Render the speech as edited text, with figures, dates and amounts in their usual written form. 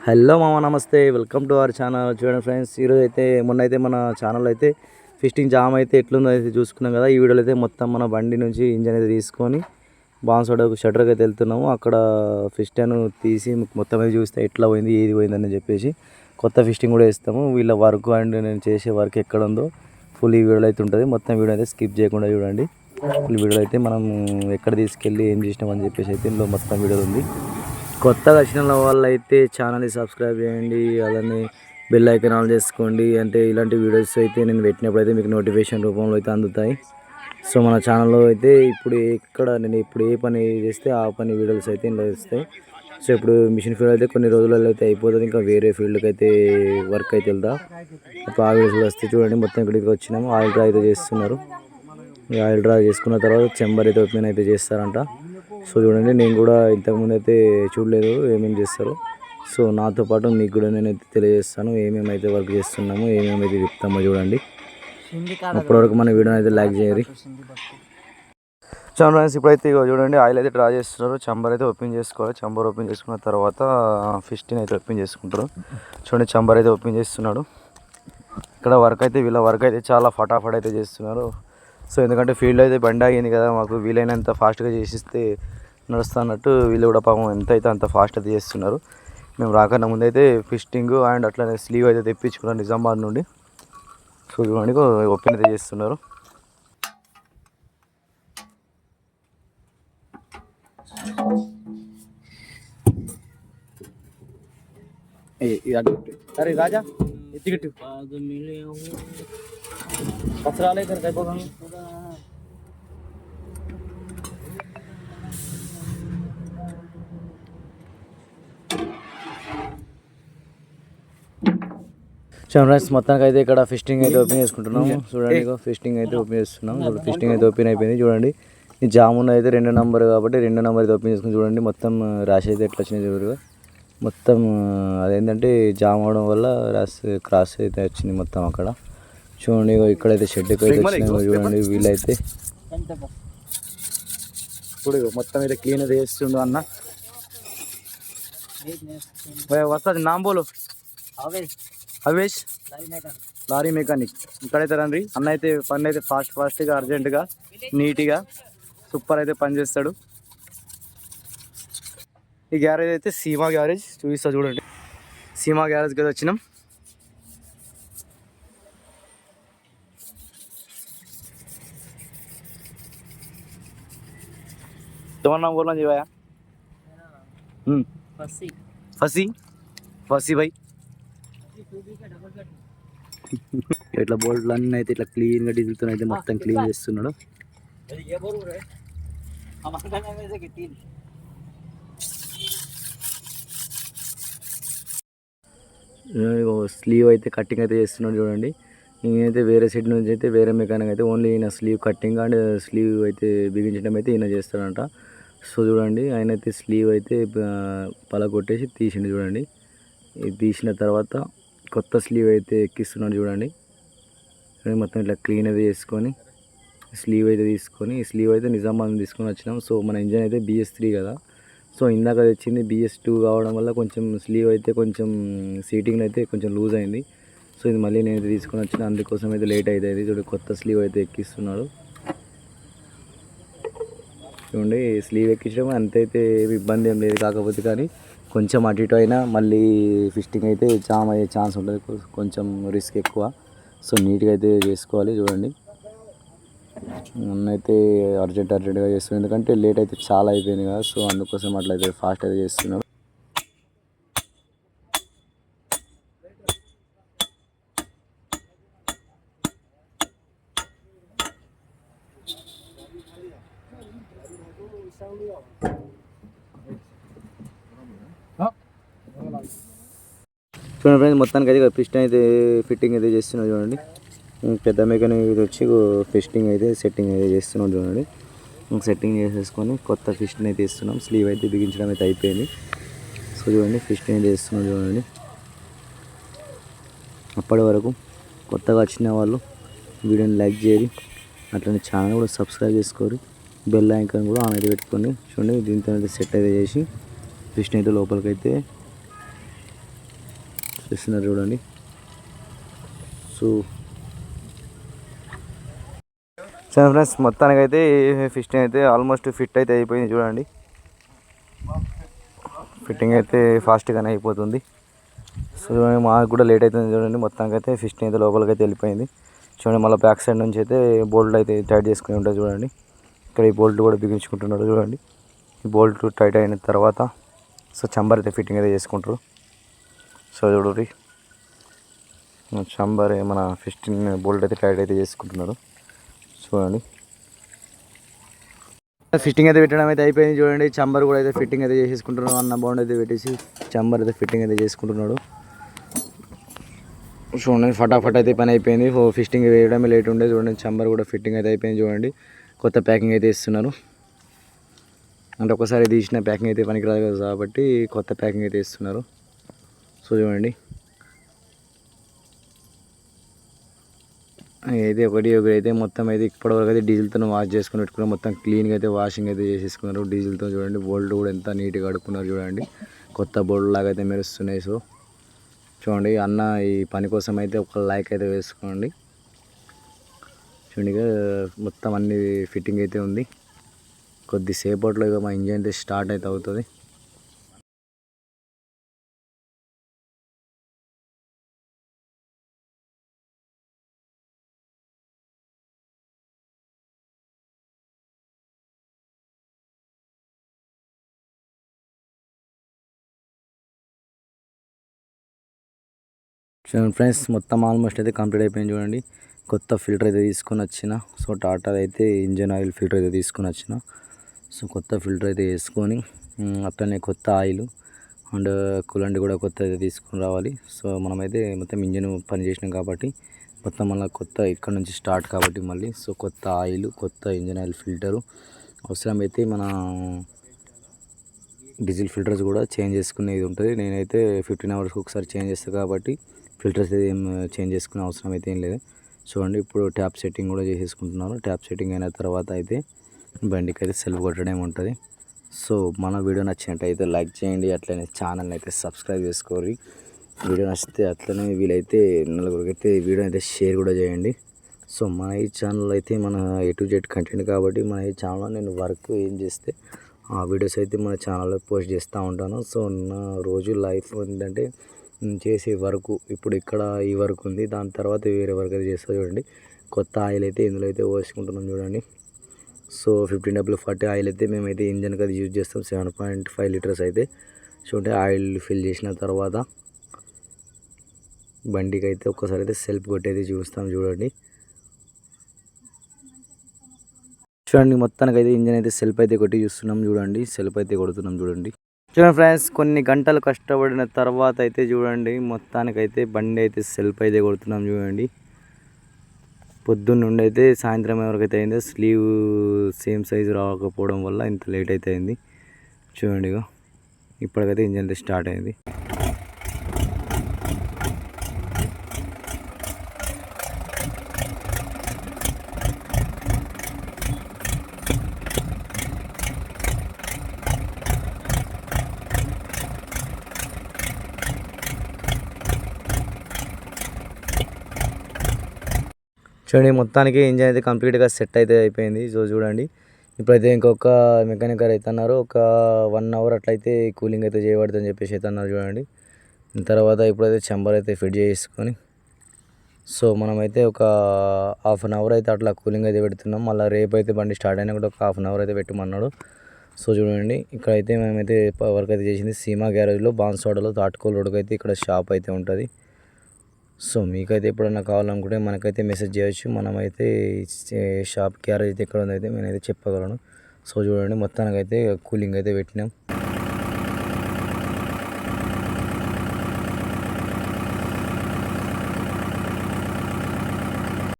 Hello మామ, నమస్తే. Welcome to our channel. చూడండి ఫ్రెండ్స్, ఈరోజు అయితే మొన్నైతే మన ఛానల్ అయితే ఫిస్టింగ్ జామ్ అయితే ఎట్లుందో అయితే చూసుకున్నాం కదా. ఈ వీడియోలో అయితే మొత్తం మన బండి నుంచి ఇంజన్ అయితే తీసుకొని బాన్సోడకు షటర్కి అయితే వెళ్తున్నాము. అక్కడ ఫిస్టన్ తీసి మొత్తం అయితే చూస్తే ఎట్లా పోయింది, ఏది పోయిందని చెప్పేసి కొత్త ఫిస్టింగ్ కూడా ఇస్తాము. వీళ్ళ వర్క్ అండ్ నేను చేసే వర్క్ ఎక్కడ ఉందో ఫుల్ ఈ వీడియోలో అయితే ఉంటుంది. మొత్తం వీడియో అయితే స్కిప్ చేయకుండా చూడండి. ఫుల్ వీడియో అయితే మనం ఎక్కడ తీసుకెళ్ళి ఏం చేసినామని చెప్పేసి అయితే ఇందులో మొత్తం వీడియో ఉంది. కొత్తగా వచ్చిన వాళ్ళు అయితే ఛానల్ని సబ్స్క్రైబ్ చేయండి, అలానే బెల్ ఐకాన్ ఆన్ చేసుకోండి. అంటే ఇలాంటి వీడియోస్ అయితే నేను పెట్టినప్పుడు అయితే మీకు నోటిఫికేషన్ రూపంలో అయితే అందుతాయి. సో మన ఛానల్లో అయితే నేను ఇప్పుడు ఏ పని చేస్తే ఆ పని వీడియోస్ అయితే ఇందులో వస్తాయి. సో ఇప్పుడు మిషన్ ఫీల్డ్ అయితే కొన్ని రోజులలో అయితే అయిపోతుంది, ఇంకా వేరే ఫీల్డ్కి అయితే వర్క్ అయితే వెళ్తా. ఇప్పుడు ఆ వీడియోస్ వస్తే చూడండి. మొత్తం ఇక్కడికి వచ్చినాము. ఆయిల్ డ్రా అయితే చేస్తున్నారు. ఆయిల్ డ్రా చేసుకున్న తర్వాత చెంబర్ అయితే ఓపెన్ అయితే చేస్తారంట. సో చూడండి, నేను కూడా ఇంతకుముందు అయితే చూడలేదు ఏమేమి చేస్తారో. సో నాతో పాటు మీకు కూడా నేనైతే తెలియజేస్తాను ఏమేమైతే వర్క్ చేస్తున్నామో, ఏమేమైతే చెప్తామో చూడండి. అప్పటివరకు మన వీడియోని అయితే లైక్ చేయండి. చూడండి ఫ్రెండ్స్, ఇప్పుడైతే చూడండి ఆయిల్ అయితే డ్రా చేస్తున్నారు. చంబర్ అయితే ఓపెన్ చేసుకోవాలి. చంబర్ ఓపెన్ చేసుకున్న తర్వాత ఫిస్టిన్ అయితే ఓపెన్ చేసుకుంటారు. చూడండి, చంబర్ అయితే ఓపెన్ చేస్తున్నాడు. ఇక్కడ వర్క్ అయితే వీళ్ళ వర్క్ అయితే చాలా ఫటాఫట్ అయితే చేస్తున్నారు. సో ఎందుకంటే ఫీల్డ్ అయితే బండి ఆగింది కదా, మాకు వీలైనంత ఫాస్ట్గా చేసిస్తే నడుస్తా అన్నట్టు వీళ్ళు కూడా పాపం ఎంత అయితే అంత ఫాస్ట్ అయితే చేస్తున్నారు. మేము రాకన్నా ముందు అయితే ఫిస్టింగ్ అండ్ అట్లనే స్లీవ్ అయితే తెప్పించుకున్నాం నిజామాబాద్ నుండి. సో చూడండి, ఓపెన్ అయితే చేస్తున్నారు. అరే రాజా ఎత్తిగట్టు పచ్చరాలే ఇక్కడికి అయిపోతాను. ఫ్రెండ్స్, మొత్తానికి అయితే ఇక్కడ ఫిస్టింగ్ అయితే ఓపెన్ చేసుకుంటున్నాము. చూడండి, ఫిస్టింగ్ అయితే ఓపెన్ చేస్తున్నాం. ఫిస్టింగ్ అయితే ఓపెన్ అయిపోయింది. చూడండి, ఈ జామున్ అయితే 2 నెంబర్ కాబట్టి 2 నెంబర్ అయితే ఓపెన్ చేసుకుని చూడండి. మొత్తం ర్యాష్ అయితే ఎట్లా వచ్చినాయి చూడగా. మొత్తం అదేంటంటే జామ్ అవడం వల్ల క్రాస్ అయితే వచ్చింది మొత్తం అక్కడ. చూడండి, ఇక్కడైతే షెడ్ అయితే వచ్చినాయి. చూడండి, వీళ్ళైతే ఇప్పుడు మొత్తం అయితే క్లీన్ అయితే చేస్తుండు అన్న. వస్తుంది నాంబోలు అవేష్ లారీ మెకానిక్. ఇక్కడైతే రండి అన్న. అయితే పని అయితే ఫాస్ట్గా అర్జెంటుగా నీట్గా సూపర్ అయితే పని చేస్తాడు. ఈ గ్యారేజ్ అయితే సీమా గ్యారేజ్ చూపిస్తా చూడండి. సీమా గ్యారేజ్కి అయితే వచ్చినాం. तुम्हारा नाम बोलना जी भैया? फसी फसी भाई. ఇట్లా బోల్ట్లు అన్నీ అయితే ఇట్లా క్లీన్గా డీజిల్తో అయితే మొత్తం క్లీన్ చేస్తున్నాడు. స్లీవ్ అయితే కటింగ్ అయితే చేస్తున్నాడు చూడండి. ఈయనైతే వేరే సైడ్ నుంచి అయితే వేరే మెకానిక్ అయితే ఓన్లీ ఈయన స్లీవ్ కటింగ్ అండ్ స్లీవ్ అయితే బిగించడం అయితే ఈయన చేస్తాడంట. సో చూడండి, ఆయన అయితే స్లీవ్ అయితే పలగొట్టేసి తీసిండు చూడండి. ఇది తీసిన తర్వాత కొత్త స్లీవ్ అయితే ఎక్కిస్తున్నాడు చూడండి. మొత్తం ఇట్లా క్లీన్ అయితే చేసుకొని స్లీవ్ అయితే తీసుకొని, స్లీవ్ అయితే నిజామాబాద్ తీసుకొని వచ్చినాం. సో మన ఇంజన్ అయితే BS3 కదా. సో ఇందాక తెచ్చింది BS2 కావడం వల్ల కొంచెం స్లీవ్ అయితే కొంచెం సీటింగ్ అయితే కొంచెం లూజ్ అయింది. సో ఇది మళ్ళీ నేను తీసుకొని వచ్చిన, అందుకోసం అయితే లేట్ అవుతుంది. చూడండి, కొత్త స్లీవ్ అయితే ఎక్కిస్తున్నాడు చూడండి. స్లీవ్ ఎక్కించడం అంతైతే ఇబ్బంది ఏం లేదు, కాకపోతే కానీ కొంచెం అటు ఇటు అయినా మళ్ళీ ఫిస్టింగ్ అయితే జామ్ అయ్యే ఛాన్స్ ఉంటుంది, కొంచెం రిస్క్ ఎక్కువ. సో నీట్గా అయితే చేసుకోవాలి చూడండి. నన్నైతే అర్జెంటుగా చేస్తున్నాను, ఎందుకంటే లేట్ అయితే చాలా అయిపోయింది కదా. సో అందుకోసం అట్లయితే ఫాస్ట్ అయితే చేస్తున్నాం. చూడండి ఫ్రెండ్స్, మొత్తానికి అయితే ఫిస్టింగ్ అయితే ఫిట్టింగ్ అయితే చేస్తున్నాడు చూడండి. పెద్ద మెకానిక్ వచ్చి ఫిస్టింగ్ అయితే సెట్టింగ్ అయితే చేస్తున్నాడు చూడండి. సెట్టింగ్ చేసేసుకొని కొత్త ఫిస్టింగ్ అయితే ఇస్తున్నాం. స్లీవ్ అయితే బిగించడం అయితే అయిపోయింది. సో చూడండి, ఫిస్టింగ్ అయితే ఇస్తున్నాడు చూడండి. అప్పటి వరకు కొత్తగా వచ్చిన వాళ్ళు వీడియోని లైక్ చేయండి, అట్లనే ఛానల్ కూడా సబ్స్క్రైబ్ చేసుకోరు, బెల్ ఐకాన్ కూడా ఆన్ అయితే పెట్టుకోండి. చూడండి, దీంతో అయితే సెట్ అయితే చేసి ఫిస్టింగ్ అయితే లోపలికి అయితే చూస్తున్నారు చూడండి. సో ఫ్రెండ్స్ మొత్తానికి అయితే ఫిషింగ్ అయితే ఆల్మోస్ట్ ఫిట్ అయితే అయిపోయింది చూడండి. ఫిట్టింగ్ అయితే ఫాస్ట్గానే అయిపోతుంది. సో మాకు కూడా లేట్ అవుతుంది చూడండి. మొత్తానికి అయితే ఫిషింగ్ అయితే లోపలికి అయితే వెళ్ళిపోయింది చూడండి. మళ్ళీ బ్యాక్ సైడ్ నుంచి అయితే బోల్ట్ అయితే టైట్ చేసుకుని ఉంటుంది చూడండి. ఇక్కడ ఈ బోల్ట్ కూడా బిగించుకుంటున్నాడు చూడండి. ఈ బోల్ట్ టైట్ అయిన తర్వాత సో చంబర్ అయితే ఫిట్టింగ్ అయితే చేసుకుంటారు. సో చూడండి చంబర్ మన ఫిషింగ్ బోల్ట్ అయితే టైట్ అయితే చేసుకుంటున్నారు చూడండి. ఫిట్టింగ్ అయితే పెట్టడం అయితే అయిపోయింది చూడండి. చంబర్ కూడా అయితే ఫిట్టింగ్ అయితే చేసేసుకుంటున్నాడు. అన్న బౌండ్ అయితే పెట్టేసి చంబర్ అయితే ఫిట్టింగ్ అయితే చేసుకుంటున్నాడు చూడండి. ఫటాఫట్ అయితే పని అయిపోయింది. ఫిట్టింగ్ వేయడమే లేట్ ఉండే చూడండి. చంబర్ కూడా ఫిట్టింగ్ అయితే అయిపోయింది చూడండి. కొత్త ప్యాకింగ్ అయితే ఇస్తున్నారు. అంటే ఒకసారి తీసిన ప్యాకింగ్ అయితే పనికిరాదు కదా కాబట్టి కొత్త ప్యాకింగ్ అయితే ఇస్తున్నారు. సో చూడండి అయితే ఒకటి అయితే మొత్తం అయితే ఇప్పటివరకు అయితే డీజిల్తో వాష్ చేసుకుని పెట్టుకున్నారు. మొత్తం క్లీన్గా అయితే వాషింగ్ అయితే చేసేసుకున్నారు డీజిల్తో చూడండి. బోల్ట్ కూడా ఎంత నీట్గా కడుక్కున్నారు చూడండి. కొత్త బోల్ట్ లాగా అయితే మెరుస్తున్నాయి. సో చూడండి అన్న ఈ పని కోసం అయితే ఒక లైక్ అయితే వేసుకోండి చూడండి. మొత్తం అన్ని ఫిట్టింగ్ అయితే ఉంది. కొద్దిసేపట్లో ఇక మా ఇంజన్ అయితే స్టార్ట్ అయితే అవుతుంది. చూడండి ఫ్రెండ్స్ మొత్తం ఆల్మోస్ట్ అయితే కంప్లీట్ అయిపోయింది చూడండి. కొత్త ఫిల్టర్ అయితే తీసుకొని వచ్చిన. సో టాటా అయితే ఇంజన్ ఆయిల్ ఫిల్టర్ అయితే తీసుకొని వచ్చిన. సో కొత్త ఫిల్టర్ అయితే వేసుకొని అట్లనే కొత్త ఆయిల్ అండ్ కూలంట్ కూడా కొత్త అయితే తీసుకొని రావాలి. సో మనమైతే మొత్తం ఇంజన్ పని చేసినాం కాబట్టి మొత్తం మళ్ళీ కొత్త ఇక్కడ నుంచి స్టార్ట్ కాబట్టి మళ్ళీ సో కొత్త ఆయిల్ కొత్త ఇంజన్ ఆయిల్ ఫిల్టరు అవసరమైతే మన డీజిల్ ఫిల్టర్స్ కూడా చేంజ్ చేసుకునేది ఉంటుంది. నేనైతే 15 అవర్స్కి ఒకసారి చేంజ్ చేస్తాను కాబట్టి ఫిల్టర్స్ ఏం చేంజ్ చేసుకునే అవసరం అయితే ఏం లేదు చూడండి. ఇప్పుడు ట్యాప్ సెట్టింగ్ కూడా చేసేసుకుంటున్నారు. ట్యాప్ సెట్టింగ్ అయిన తర్వాత అయితే బండికి అయితే సెల్ఫ్ కొట్టడం ఉంటుంది. సో మన వీడియో నచ్చినట్టయితే లైక్ చేయండి. అట్లనే ఛానల్ని అయితే సబ్స్క్రైబ్ చేసుకోండి. వీడియో నచ్చితే అట్లనే వీలైతే నలుగురికి అయితే వీడియో అయితే షేర్ కూడా చేయండి. సో మన ఈ ఛానల్ అయితే మన A to Z కంటెంట్ కాబట్టి మన ఈ ఛానల్లో నేను వర్క్ ఏం చేస్తే ఆ వీడియోస్ అయితే మన ఛానల్లో పోస్ట్ చేస్తూ ఉంటాను. సో నా రోజు లైఫ్ ఏంటంటే చేసే వర్క్ ఇప్పుడు ఇక్కడ ఈ వర్క్ ఉంది. దాని తర్వాత వేరే వర్క్ అయితే చేస్తా చూడండి. కొత్త ఆయిల్ అయితే ఇందులో అయితే పోసుకుంటున్నాం చూడండి. సో 15W40 ఆయిల్ అయితే మేమైతే ఇంజన్కి అది యూజ్ చేస్తాం. 7.5 లీటర్స్ అయితే చూడండి. ఆయిల్ ఫిల్ చేసిన తర్వాత బండికి అయితే ఒక్కసారి అయితే సెల్ఫ్ కొట్టేది చూస్తాం చూడండి. చూడండి మొత్తానికి అయితే ఇంజన్ అయితే సెల్ఫ్ అయితే కొట్టి చూస్తున్నాం చూడండి. సెల్ఫ్ అయితే కొడుతున్నాం చూడండి. చూడండి ఫ్రెండ్స్ కొన్ని గంటలు కష్టపడిన తర్వాత అయితే చూడండి మొత్తానికైతే బండి అయితే సెల్ఫ్ అయితే కొడుతున్నాం చూడండి. పొద్దున్న నుండి అయితే సాయంత్రం వరకు అయితే అయింది. స్లీవ్ సేమ్ సైజు రాకపోవడం వల్ల ఇంత లేట్ అయితే అయింది చూడండి. ఇప్పటికైతే ఇంజన్ అయితే స్టార్ట్ అయింది. చూడండి మొత్తానికి ఇంజన్ అయితే కంప్లీట్గా సెట్ అయితే అయిపోయింది. సో చూడండి ఇప్పుడైతే ఇంకొక మెకానిక్ గారు అయితే అన్నారు ఒక 1 అవర్ అట్లయితే కూలింగ్ అయితే చేయబడుతుందని చెప్పేసి అయితే అన్నారు చూడండి. తర్వాత ఇప్పుడైతే చంబర్ అయితే ఫిట్ చేసుకొని సో మనమైతే ఒక ½ అన్ అవర్ అయితే అట్లా కూలింగ్ అయితే పెడుతున్నాం. మళ్ళీ రేపు అయితే బండి స్టార్ట్ అయినా కూడా ఒక ½ అన్ అవర్ అయితే పెట్టమన్నాడు. సో చూడండి ఇక్కడైతే మేమైతే వర్క్ అయితే చేసింది సీమా గ్యారేజ్లో బాన్స్వాడలో తాటుకోల్ రోడ్కి అయితే ఇక్కడ షాప్ అయితే ఉంటుంది. సో మీకైతే ఎప్పుడన్నా కావాలనుకుంటే మనకైతే మెసేజ్ చేయొచ్చు. మనమైతే షాప్ గ్యారేజ్ అయితే ఎక్కడ ఉందైతే నేనైతే చెప్పగలను. సో చూడండి మొత్తానికైతే కూలింగ్ అయితే పెట్టినాం.